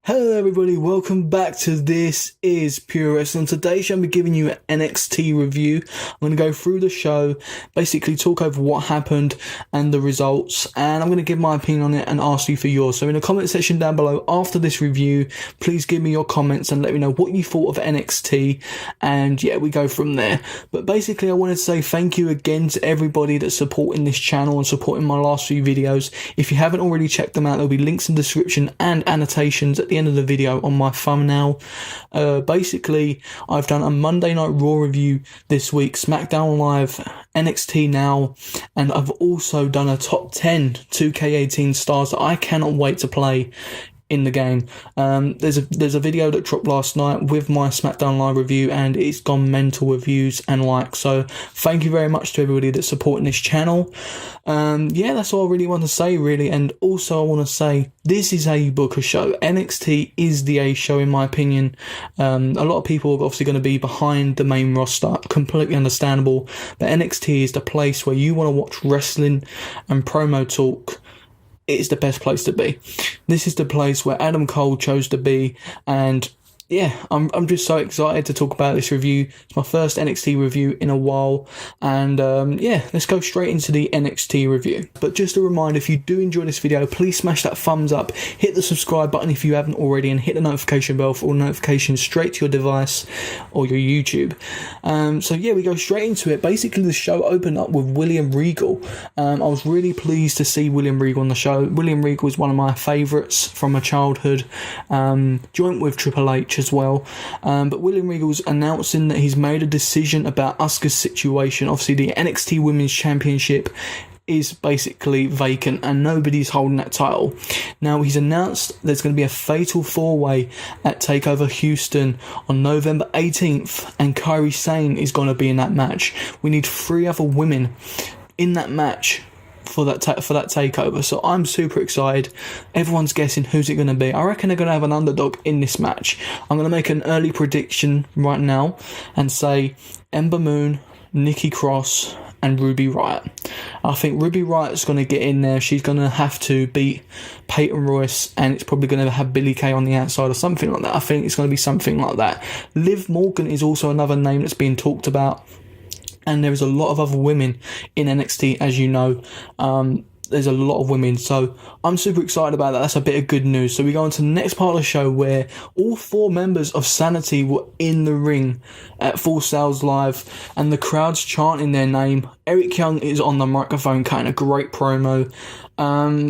Hello everybody, welcome back to This Is Pure Wrestling. Today I'm be giving you an NXT review. I'm going to go through the show, basically talk over what happened and the results, and I'm going to give my opinion on it and ask you for yours. So in the comment section down below after this review, please give me your comments and let me know what you thought of NXT, and yeah, we go from there. But basically I wanted to say thank you again to everybody that's supporting this channel and supporting my last few videos. If you haven't already checked them out, there'll be links in the description and annotations at the end of the video on my thumbnail. Basically, I've done a Monday Night Raw review this week, Smackdown Live, NXT Now, and I've also done a top 10 2K18 stars that I cannot wait to play in the game. There's a video that dropped last night with my Smackdown Live review, and it's gone mental with views and likes. So thank you very much to everybody that's supporting this channel. Yeah, that's all I really want to say, really. And also I want to say this is a Booker show. NXT is the A show in my opinion. A lot of people are obviously going to be behind the main roster, completely understandable, but NXT is the place where you want to watch wrestling and promo talk. It's the best place to be. This is the place where Adam Cole chose to be, and yeah, I'm just so excited to talk about this review. It's my first NXT review in a while, and yeah, let's go straight into the NXT review. But just a reminder, if you do enjoy this video, please smash that thumbs up, hit the subscribe button if you haven't already, and hit the notification bell for all notifications straight to your device or your YouTube. So yeah, we go straight into it. Basically, the show opened up with William Regal. I was really pleased to see William Regal on the show. William Regal is one of my favourites from my childhood, joint with Triple H as well, but William Regal's announcing that he's made a decision about Asuka's situation. Obviously the NXT Women's Championship is basically vacant and nobody's holding that title. Now he's announced there's going to be a fatal 4-way at TakeOver Houston on November 18th, and Kairi Sane is going to be in that match. We need 3 other women in that match for that takeover, so I'm super excited. Everyone's guessing who's it going to be. I reckon they're going to have an underdog in this match. I'm going to make an early prediction right now and say Ember Moon, Nikki Cross and Ruby Riott. I think Ruby Riott's going to get in there. She's going to have to beat Peyton Royce, and it's probably going to have Billie Kay on the outside or something like that. I think it's going to be something like that. Liv Morgan is also another name that's being talked about. And there is a lot of other women in NXT, as you know. There's a lot of women, so I'm super excited about that. That's a bit of good news. So we go on to the next part of the show, where all 4 members of SAniTY were in the ring at Full Sales Live, and the crowd's chanting their name. Eric Young is on the microphone, cutting a great promo.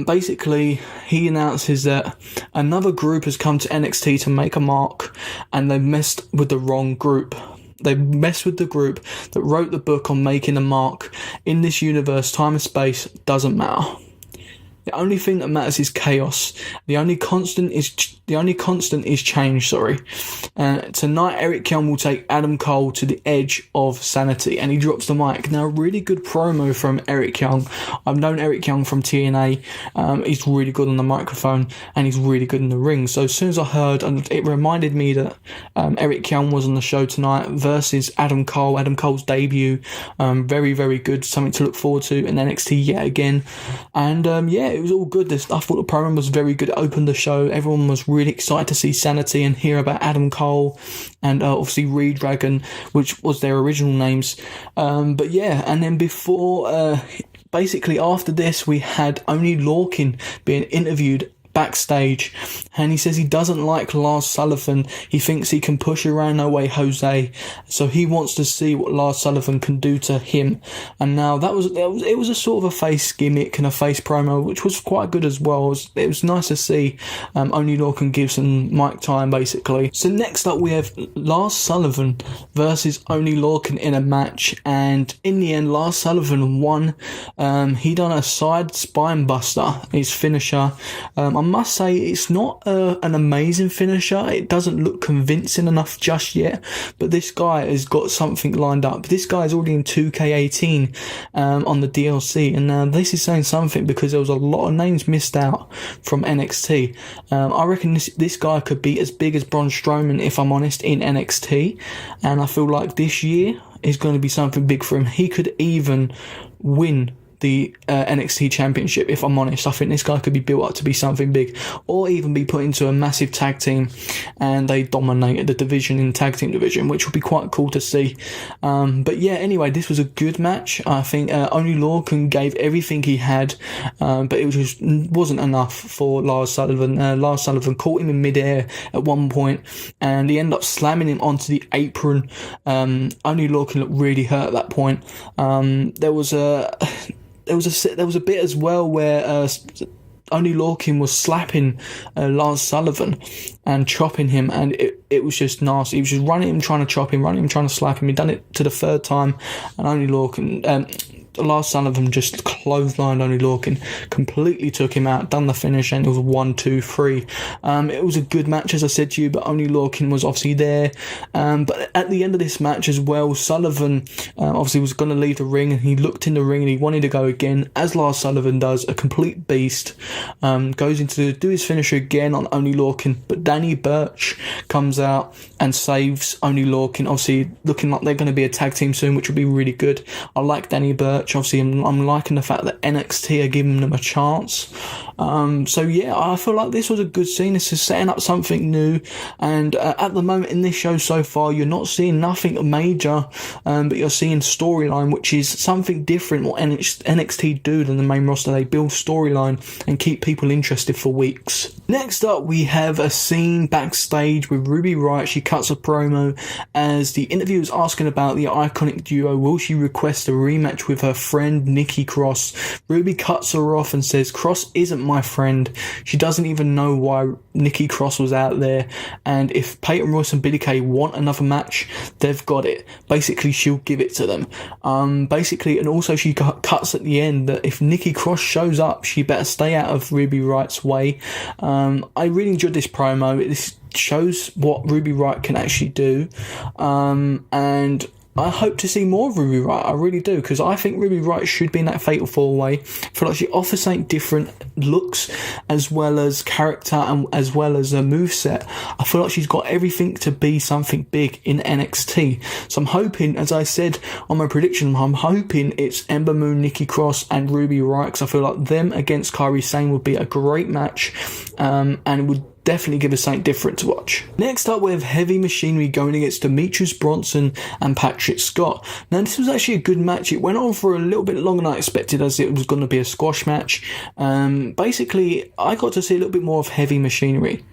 Basically, he announces that another group has come to NXT to make a mark, and they messed with the wrong group. They messed with the group that wrote the book on making a mark. In this universe, time and space doesn't matter. The only thing that matters is chaos. The only constant is change. Tonight, Eric Young will take Adam Cole to the edge of SAniTY, and he drops the mic. Now, really good promo from Eric Young. I've known Eric Young from TNA. He's really good on the microphone, and he's really good in the ring. So as soon as I heard, and it reminded me that Eric Young was on the show tonight versus Adam Cole. Adam Cole's debut. Very, very good. Something to look forward to in NXT yet again. And yeah, it was all good. I thought the program was very good. It opened the show. Everyone was really excited to see SAniTY and hear about Adam Cole and obviously Redragon, which was their original names. But yeah, and then before, basically after this, we had Oney Lorcan being interviewed backstage, and he says he doesn't like Lars Sullivan. He thinks he can push around No Way Jose, so he wants to see what Lars Sullivan can do to him. And now it was a sort of a face gimmick and a face promo, which was quite good as well. It was nice to see Oney Lorcan give some mic time, basically. So next up we have Lars Sullivan versus Oney Lorcan in a match, and in the end Lars Sullivan won. He done a side spine buster, his finisher. I must say it's not an amazing finisher. It doesn't look convincing enough just yet, but this guy has got something lined up. This guy is already in 2K18 on the DLC, and this is saying something because there was a lot of names missed out from NXT. I reckon this guy could be as big as Braun Strowman, if I'm honest, in NXT, and I feel like this year is going to be something big for him. He could even win the NXT Championship. If I'm honest, I think this guy could be built up to be something big, or even be put into a massive tag team and they dominated the division in tag team division, which would be quite cool to see. But yeah, anyway, this was a good match. I think Only Lorcan gave everything he had, but it just wasn't enough for Lars Sullivan. Lars Sullivan caught him in midair at one point, and he ended up slamming him onto the apron. Only Lorcan looked really hurt at that point. There was a bit as well where Only Lorcan was slapping Lars Sullivan and chopping him, and it was just nasty. He was just running him, trying to chop him, running him, trying to slap him. He'd done it to the third time, and Only Lorcan, Lars Sullivan just clotheslined Only Lorcan, completely took him out, done the finish, and it was 1, 2, 3. It was a good match, as I said to you, but Only Lorcan was obviously there. But at the end of this match as well, Sullivan obviously was going to leave the ring, and he looked in the ring and he wanted to go again, as Lars Sullivan does, a complete beast. Goes into do his finisher again on Only Lorcan, but Danny Burch comes out and saves Only Lorcan, obviously looking like they're going to be a tag team soon, which would be really good. I like Danny Burch. Obviously, I'm liking the fact that NXT are giving them a chance. So yeah, I feel like this was a good scene. This is setting up something new, and at the moment in this show so far, you're not seeing nothing major, but you're seeing storyline, which is something different what NXT do than the main roster. They build storyline and keep people interested for weeks. Next up, we have a scene backstage with Ruby Riott. She cuts a promo as the interviewer is asking about the iconic duo. Will she request a rematch with her friend Nikki Cross? Ruby cuts her off and says Cross isn't my friend. She doesn't even know why Nikki Cross was out there, and if Peyton Royce and Billie Kay want another match, they've got it. Basically, she'll give it to them. And also she cuts at the end that if Nikki Cross shows up, she better stay out of Ruby Riott's way. I really enjoyed this promo. This shows what Ruby Riott can actually do, and I hope to see more of Ruby Riott. I really do, because I think Ruby Riott should be in that Fatal 4-Way. I feel like she offers something different, looks as well as character and as well as a moveset. I feel like she's got everything to be something big in NXT. So I'm hoping, as I said on my prediction, I'm hoping it's Ember Moon, Nikki Cross and Ruby Riott, because I feel like them against Kairi Sane would be a great match, and would definitely give us something different to watch. Next up, we have Heavy Machinery going against Demetrius Bronson and Patrick Scott. Now, this was actually a good match. It went on for a little bit longer than I expected, as it was going to be a squash match. Basically, I got to see a little bit more of Heavy Machinery.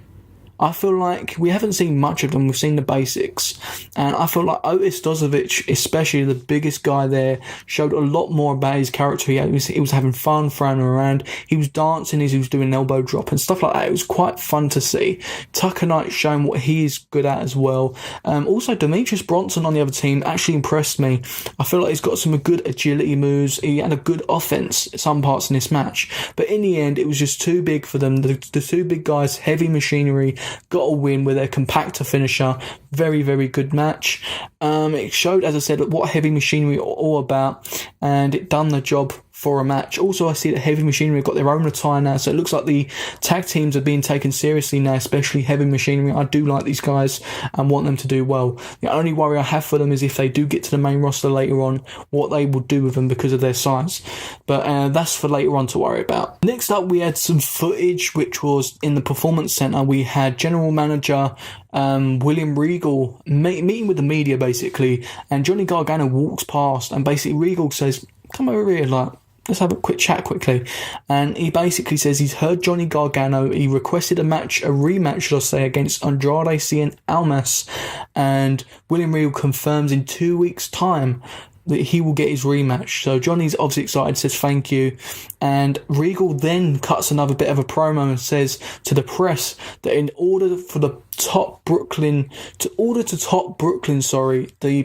I feel like we haven't seen much of them. We've seen the basics, and I feel like Otis Dozovic, especially the biggest guy there, showed a lot more about his character. He was having fun throwing around. He was dancing as he was doing an elbow drop and stuff like that. It was quite fun to see. Tucker Knight showing what he is good at as well. Also, Demetrius Bronson on the other team actually impressed me. I feel like he's got some good agility moves. He had a good offense at some parts in this match, but in the end, it was just too big for them. The two big guys, Heavy Machinery, got a win with their compactor finisher. Very, very good match. It showed, as I said, what Heavy Machinery are all about, and it done the job for a match. Also, I see that Heavy Machinery have got their own attire now, so it looks like the tag teams are being taken seriously now, especially Heavy Machinery. I do like these guys and want them to do well. The only worry I have for them is if they do get to the main roster later on, what they will do with them because of their size. But that's for later on to worry about. Next up, we had some footage which was in the Performance Center. We had General Manager William Regal meeting with the media, basically, and Johnny Gargano walks past, and basically Regal says, "Come over here, like, let's have a quick chat quickly." And he basically says he's heard Johnny Gargano. He requested a rematch, should I say, against Andrade Cien Almas, and William Regal confirms in 2 weeks' time that he will get his rematch. So Johnny's obviously excited, says thank you, and Regal then cuts another bit of a promo and says to the press that in order for the top Brooklyn, the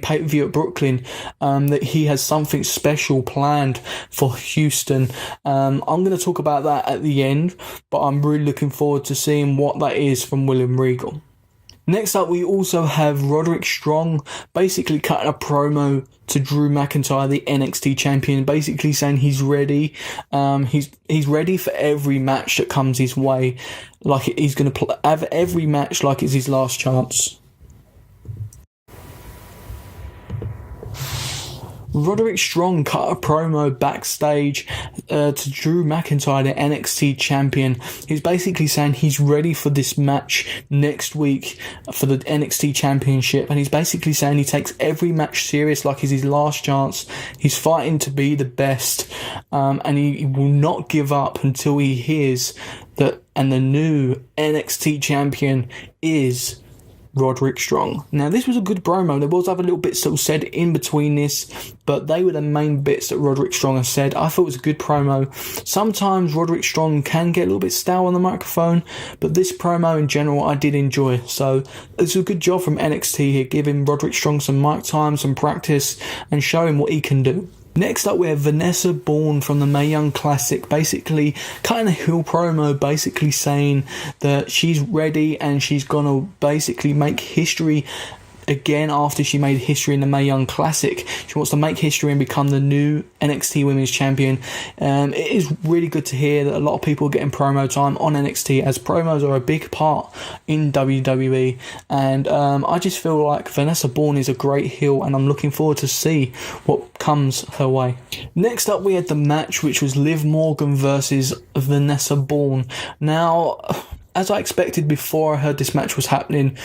pay-per-view at Brooklyn, that he has something special planned for Houston. I'm going to talk about that at the end, but I'm really looking forward to seeing what that is from William Regal. Next up, we also have Roderick Strong basically cutting a promo to Drew McIntyre, the NXT champion, basically saying he's ready. He's ready for every match that comes his way. Like he's going to have every match like it's his last chance. Roderick Strong cut a promo backstage to Drew McIntyre, the NXT champion. He's basically saying he's ready for this match next week for the NXT championship, and he's basically saying he takes every match serious like it's his last chance. He's fighting to be the best, and he will not give up until he hears that, and the new NXT champion is Roderick Strong. Now, this was a good promo. There was other little bits that were said in between this, but they were the main bits that Roderick Strong has said. I thought it was a good promo. Sometimes Roderick Strong can get a little bit stale on the microphone, but this promo in general I did enjoy. So it's a good job from NXT here, giving Roderick Strong some mic time, some practice, and showing what he can do. Next up, we have Vanessa Bourne from the Mae Young Classic, basically cutting a heel promo, basically saying that she's ready and she's gonna basically make history again after she made history in the Mae Young Classic. She wants to make history and become the new NXT Women's Champion. It is really good to hear that a lot of people are getting promo time on NXT, as promos are a big part in WWE, and I just feel like Vanessa Bourne is a great heel, and I'm looking forward to see what comes her way. Next up, we had the match, which was Liv Morgan versus Vanessa Bourne. Now, as I expected before I heard this match was happening,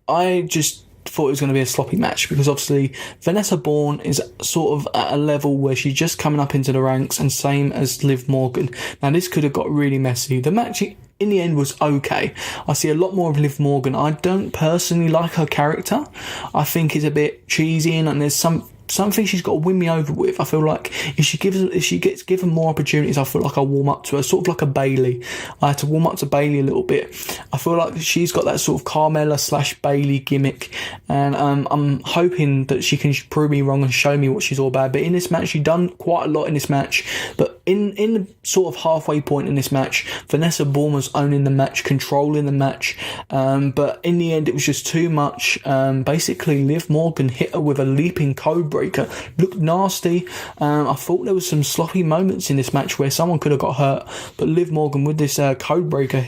I just thought it was going to be a sloppy match, because obviously Vanessa Bourne is sort of at a level where she's just coming up into the ranks, and same as Liv Morgan. Now, this could have got really messy. The match in the end was okay. I see a lot more of Liv Morgan. I don't personally like her character. I think it's a bit cheesy, and there's something she's got to win me over with. I feel like if she gets given more opportunities, I feel like I'll warm up to her, sort of like a Bayley. I had to warm up to Bayley a little bit. I feel like she's got that sort of Carmella / Bayley gimmick, and I'm hoping that she can prove me wrong and show me what she's all about. But in this match, she's done quite a lot in this match, but in the sort of halfway point in this match, Vanessa Bourne was owning the match, controlling the match, but in the end it was just too much. Basically Liv Morgan hit her with a leaping code breaker, looked nasty. I thought there was some sloppy moments in this match where someone could have got hurt, but Liv Morgan with this code breaker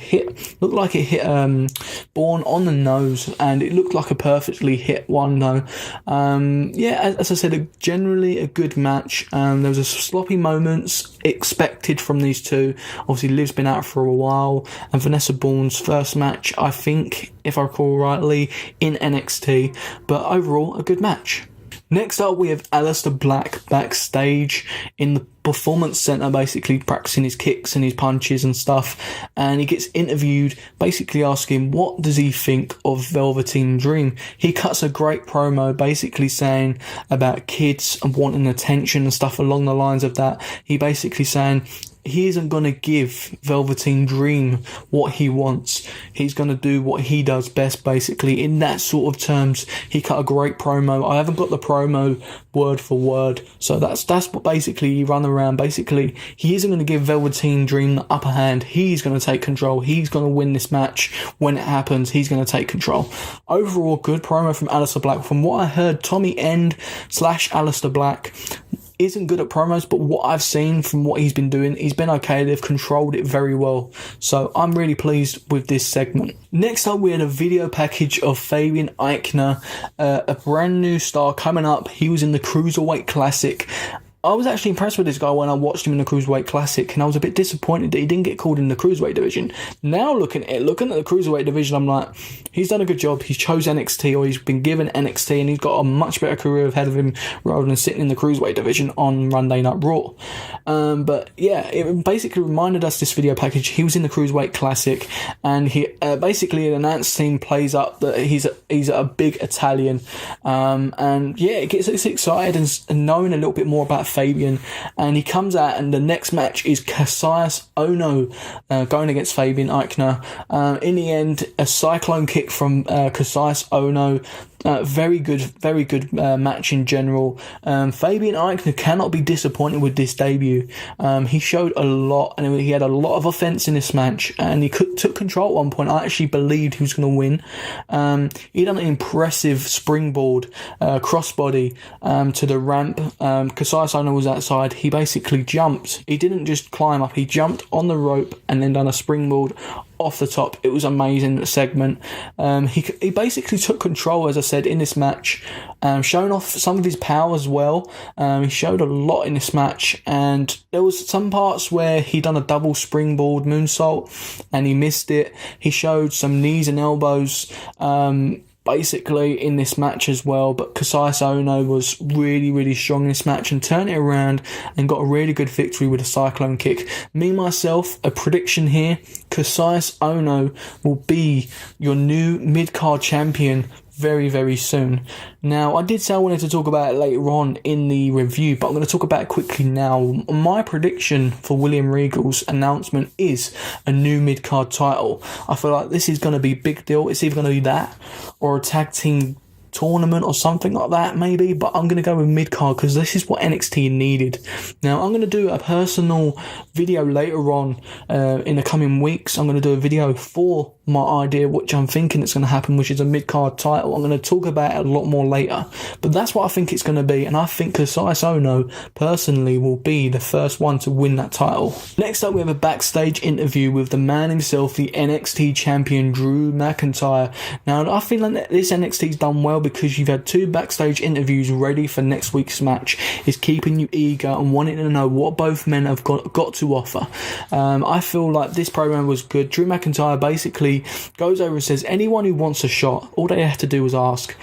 looked like it hit Bourne on the nose, and it looked like a perfectly hit one though. As I said, generally a good match. There was a sloppy moments expected from these two. Obviously Liv's been out for a while, and Vanessa Bourne's first match, I think, if I recall rightly, in NXT, but overall a good match. Next up, we have Aleister Black backstage in the Performance Center, basically practicing his kicks and his punches and stuff, and he gets interviewed, basically asking what does he think of Velveteen Dream. He cuts a great promo, basically saying about kids and wanting attention and stuff along the lines of that. He basically saying he isn't going to give Velveteen Dream what he wants. He's going to do what he does best, basically. In that sort of terms, he cut a great promo. I haven't got the promo word for word, so that's what basically he run around. Basically, he isn't going to give Velveteen Dream the upper hand. He's going to take control. He's going to win this match. When it happens, he's going to take control. Overall, good promo from Aleister Black. From what I heard, Tommy End / Aleister Black isn't good at promos, but what I've seen from what he's been doing, he's been okay. They've controlled it very well, so I'm really pleased with this segment. Next up, we had a video package of Fabian Eichner, a brand new star coming up. He was in the Cruiserweight Classic. I was actually impressed with this guy when I watched him in the Cruiserweight Classic, and I was a bit disappointed that he didn't get called in the Cruiserweight division. Now looking at the Cruiserweight division, I'm like, he's done a good job. He's chose NXT, or he's been given NXT, and he's got a much better career ahead of him rather than sitting in the Cruiserweight division on Monday Night Raw. But yeah, it basically reminded us, this video package, he was in the Cruiserweight Classic, and he basically an announce team plays up that he's a big Italian, and yeah, it gets us excited and knowing a little bit more about Fabian, and he comes out, and the next match is Cassius Ohno going against Fabian Eichner. In the end, a cyclone kick from Cassius Ohno. Very good match in general. Fabian Eichner cannot be disappointed with this debut. He showed a lot, and he had a lot of offense in this match, and he took control at one point. I actually believed he was going to win. He done an impressive springboard crossbody to the ramp. Cassius Ohno was outside. He basically jumped. He didn't just climb up. He jumped on the rope and then done a springboard off the top. It was amazing, the segment. He basically took control, as I said, in this match, showing off some of his power as well. He showed a lot in this match, and there was some parts where he done a double springboard moonsault and he missed it. He showed some knees and elbows basically in this match as well, but Kasius Ohno was really strong in this match and turned it around and got a really good victory with a cyclone kick. Me, myself, a prediction here: Kasius Ohno will be your new mid-card champion very soon. Now, I did say I wanted to talk about it later on in the review, but I'm going to talk about it quickly now. My prediction for William Regal's announcement is a new mid-card title. I feel like this is going to be a big deal. It's either going to be that or a tag team tournament or something like that maybe, but I'm going to go with mid-card because this is what NXT needed. Now, I'm going to do a personal video later on in the coming weeks. I'm going to do a video for my idea, which I'm thinking it's going to happen, which is a mid-card title. I'm going to talk about it a lot more later, but that's what I think it's going to be, and I think Kasius Ohno personally will be the first one to win that title. Next up, we have a backstage interview with the man himself, the NXT champion Drew McIntyre. Now, I feel like this NXT's done well because you've had 2 backstage interviews ready for next week's match. It's keeping you eager and wanting to know what both men have got to offer. I feel like this program was good. Drew McIntyre basically goes over and says anyone who wants a shot, all they have to do is ask.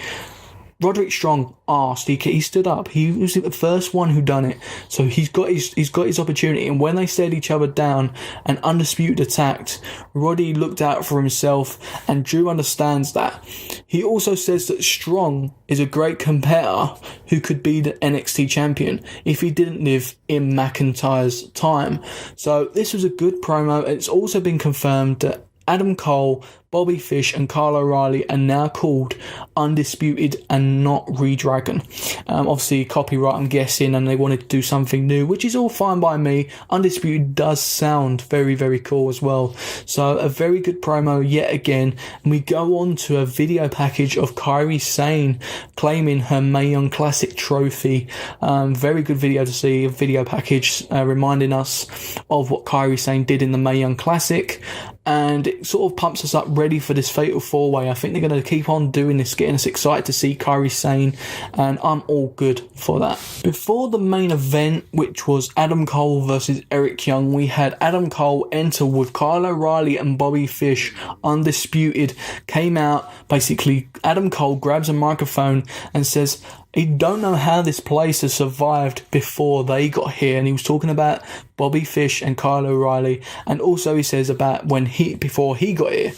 Roderick Strong asked. He stood up. He was the first one who done it. So he's got his opportunity. And when they stared each other down and Undisputed attacked, Roddy looked out for himself, and Drew understands that. He also says that Strong is a great competitor who could be the NXT champion if he didn't live in McIntyre's time. So this was a good promo. It's also been confirmed that Adam Cole, Bobby Fish and Kyle O'Reilly are now called Undisputed and not Redragon. Obviously copyright, I'm guessing, and they wanted to do something new, which is all fine by me. Undisputed does sound very cool as well. So a very good promo yet again. And we go on to a video package of Kairi Sane claiming her Mae Young Classic trophy. Very good video to see, a video package reminding us of what Kairi Sane did in the Mae Young Classic. And it sort of pumps us up ready for this fatal 4-way. I think they're going to keep on doing this, getting us excited to see Kairi Sane, and I'm all good for that. Before the main event, which was Adam Cole versus Eric Young, we had Adam Cole enter with Kyle O'Reilly and Bobby Fish. Undisputed came out. Basically, Adam Cole grabs a microphone and says he don't know how this place has survived before they got here, and he was talking about Bobby Fish and Kyle O'Reilly, and also he says about before he got here.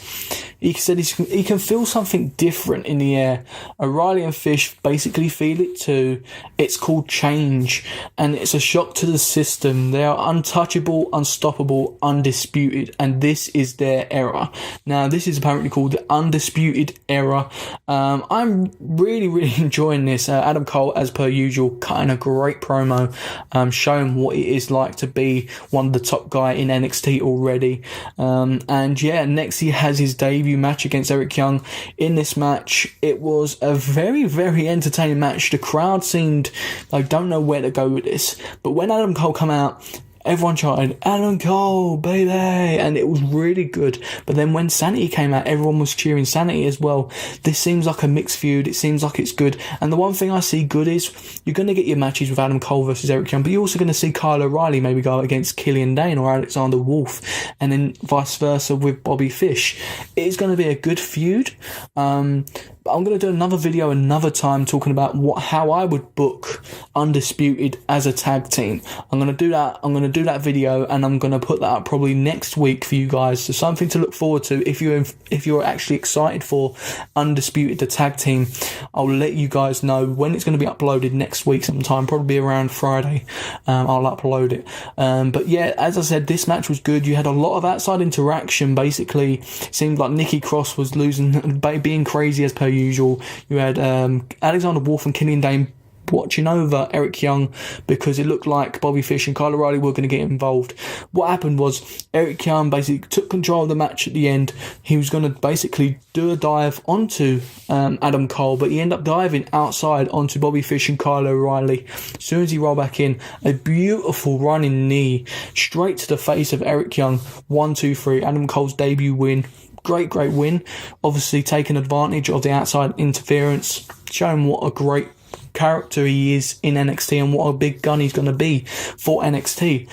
He said he can feel something different in the air. O'Reilly and Fish basically feel it too. It's called change, and it's a shock to the system. They are untouchable, unstoppable, undisputed, and this is their era. Now, this is apparently called the Undisputed Era. I'm really enjoying this. Adam Cole, as per usual, cutting a great promo, showing what it is like to be one of the top guy in NXT already. And yeah, next he has his debut match against Eric Young. In this match, it was a very entertaining match. The crowd seemed like don't know where to go with this, but when Adam Cole come out, everyone chanted, Adam Cole, baby, and it was really good. But then when SAniTY came out, everyone was cheering SAniTY as well. This seems like a mixed feud. It seems like it's good. And the one thing I see good is you're going to get your matches with Adam Cole versus Eric Young, but you're also going to see Kyle O'Reilly maybe go against Killian Dane or Alexander Wolf, and then vice versa with Bobby Fish. It is going to be a good feud. But I'm going to do another video another time talking about how I would book Undisputed as a tag team. I'm going to do that video, and I'm going to put that up probably next week for you guys. So something to look forward to if you're actually excited for Undisputed the tag team. I'll let you guys know when it's going to be uploaded next week sometime, probably around Friday. I'll upload it. But yeah, as I said, this match was good. You had a lot of outside interaction. Basically, it seemed like Nikki Cross was being crazy as per usual. You had Alexander Wolf and Killian Dane watching over Eric Young because it looked like Bobby Fish and Kyle O'Reilly were going to get involved. What happened was Eric Young basically took control of the match at the end. He was going to basically do a dive onto Adam Cole, but he ended up diving outside onto Bobby Fish and Kyle O'Reilly. As soon as he rolled back in, a beautiful running knee straight to the face of Eric Young. 1, 2, 3. Adam Cole's debut win. Great win. Obviously taking advantage of the outside interference, showing what a great character he is in NXT and what a big gun he's going to be for NXT.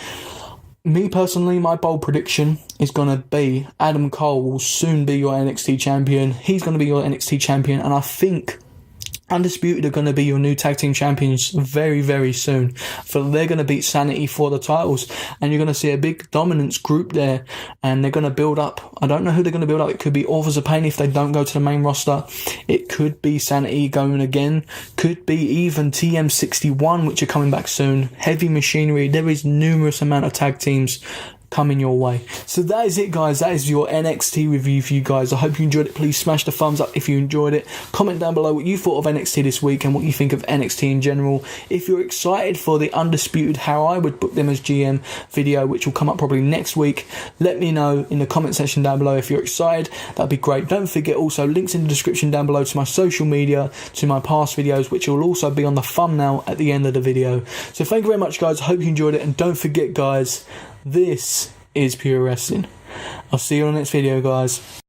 Me personally, my bold prediction is going to be Adam Cole will soon be your NXT champion. He's going to be your NXT champion, and I think Undisputed are going to be your new tag team champions very soon. So they're going to beat SAniTY for the titles, and you're going to see a big dominance group there, and they're going to build up. I don't know who they're going to build up. It could be Authors of Pain if they don't go to the main roster. It could be SAniTY going again. Could be even TM61, which are coming back soon. Heavy Machinery. There is numerous amount of tag teams coming your way. So that is it, guys. That is your NXT review for you guys. I hope you enjoyed it. Please smash the thumbs up if you enjoyed it. Comment down below what you thought of NXT this week and what you think of NXT in general. If you're excited for the Undisputed How I Would Book Them as GM video, which will come up probably next week, let me know in the comment section down below if you're excited. That'd be great. Don't forget also links in the description down below to my social media, to my past videos, which will also be on the thumbnail at the end of the video. So thank you very much, guys. I hope you enjoyed it, and don't forget, guys, this is Pure Wrestling. I'll see you on the next video, guys.